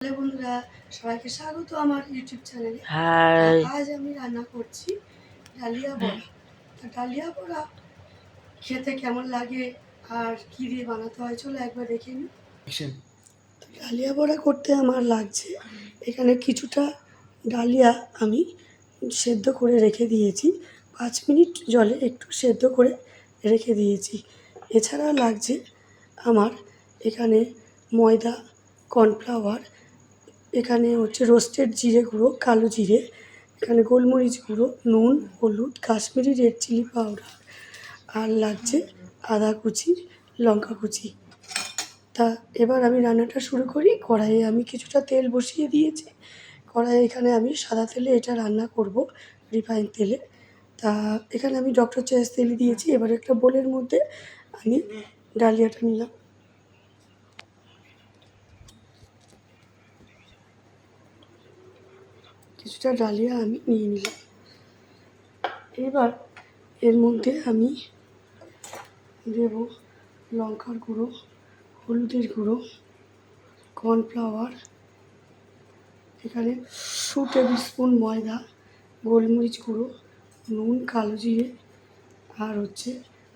Hello বন্ধুরা, সবাইকে স্বাগত আমার ইউটিউব চ্যানেলে। হাই। আজ আমি রান্না করছি ডালিয়া বড়া। ডালিয়া বড়া খেতে কেমন লাগে আর কী দিয়ে বানাতে হয় চলো একবার দেখে নিই। ডালিয়া বড়া করতে আমার লাগছে এখানে কিছুটা ডালিয়া আমি সেদ্ধ করে রেখে দিয়েছি, 5 মিনিট জলে একটু সেদ্ধ করে রেখে দিয়েছি। এছাড়া লাগছে আমার এখানে ময়দা, কর্নফ্লাওয়ার, এখানে হচ্ছে রোস্টেড জিরে গুঁড়ো, কালো জিরে, এখানে গোলমরিচ গুঁড়ো, নুন, হলুদ, কাশ্মীরি রেড চিলি পাউডার, আর লাগছে আদা কুচি, লঙ্কা কুচি। তা এবার আমি রান্নাটা শুরু করি। কড়াইয়ে আমি কিছুটা তেল বসিয়ে দিয়েছি। কড়াইয়ে এখানে আমি সাদা তেলে এটা রান্না করব, রিফাইন তেলে। তা এখানে আমি ডক্টর চয়েস তেলই দিয়েছি। এবার একটা বোলের মধ্যে আমি ডালিয়াটা নিলাম। কিছুটা ডালিয়া আমি নিয়ে নিলাম। এবার এর মধ্যে আমি দেব লঙ্কার গুঁড়ো, হলুদের গুঁড়ো, কর্নফ্লাওয়ার, এখানে 2 টেবিল স্পুন ময়দা, গোলমরিচ গুঁড়ো, নুন, কালো জিরে, আর হচ্ছে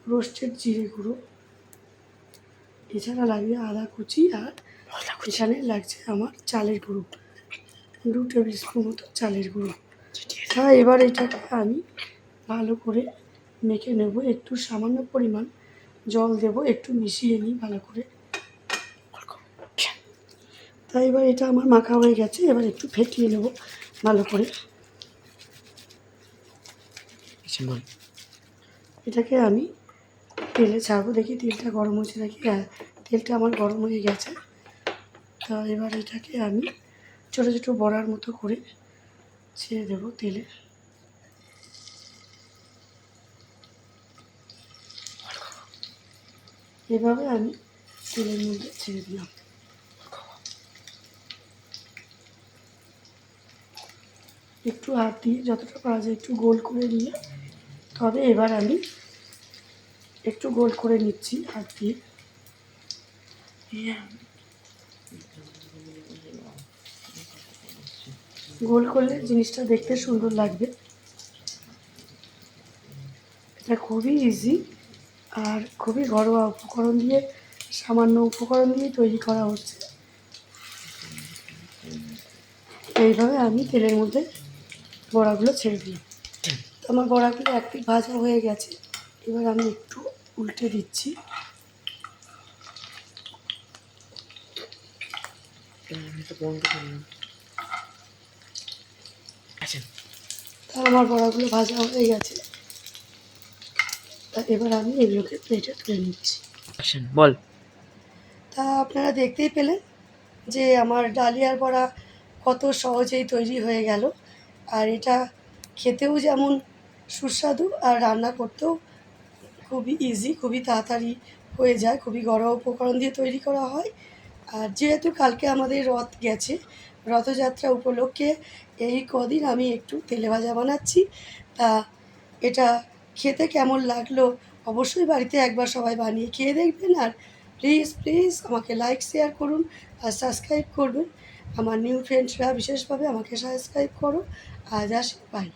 রোস্টেড জিরে গুঁড়ো। এছাড়া লাগবে আদা কুচি, আর এখানে লাগছে আমার চালের গুঁড়ো, 2 টেবিল স্পুন মতো চালের গুঁড়ো। এবার এটাকে আমি ভালো করে মেখে নেব। একটু সামান্য পরিমাণ জল দেব, একটু মিশিয়ে নিই ভালো করে। তাই এবার এটা আমার মাখা হয়ে গেছে। এবার একটু ফেটিয়ে নেব ভালো করে। এটাকে আমি তেলে ছাড়বো। দেখি তেলটা গরম হচ্ছে নাকি। হ্যাঁ, তেলটা আমার গরম হয়ে গেছে। তা এবার এটাকে আমি ছোটো ছোটো বড়ার মতো করে ছেড়ে দেবো তেলে। এভাবে আমি তেলের মধ্যে ছেড়ে দিলাম। একটু হাত দিয়ে যতটা পারা যায় একটু গোল করে নিয়ে, তবে এবার আমি একটু গোল করে নিচ্ছি হাত দিয়ে। গোল করলে জিনিসটা দেখতে সুন্দর লাগবে। এটা খুবই ইজি আর খুবই ঘরোয়া উপকরণ দিয়ে, সামান্য উপকরণ দিয়ে তৈরি করা হচ্ছে। এইভাবে আমি তেলের মধ্যে বড়াগুলো ছেড়ে দিই। তো আমার বড়াগুলো এক পিঠ ভাজা হয়ে গেছে। এবার আমি একটু উল্টে দিচ্ছি। তা আমার বড়াগুলো ভাজা হয়ে গেছে। তা এবার আমি এগুলোকে প্লেটে তুলে নিচ্ছি। বল। তা আপনারা দেখতেই পেলেন যে আমার ডালিয়ার বড়া কত সহজেই তৈরি হয়ে গেল। আর এটা খেতেও যেমন সুস্বাদু আর রান্না করতেও খুবই ইজি, খুবই তাড়াতাড়ি হয়ে যায়, খুবই ঘরোয়া উপকরণ দিয়ে তৈরি করা হয়। আর যেহেতু কালকে আমাদের রথ গেছে, রথযাত্রা উপলক্ষে এই কদিন আমি একটু তেলে ভাজা বানাচ্ছি। তা এটা খেতে কেমন লাগলো অবশ্যই বাড়িতে একবার সবাই বানিয়ে খেয়ে দেখবেন। আর প্লিজ প্লিজ আমাকে লাইক শেয়ার করুন আর সাবস্ক্রাইব করবেন। আমার নিউ ফ্রেন্ডসরা বিশেষভাবে আমাকে সাবস্ক্রাইব করো। আজ আসি, বাই।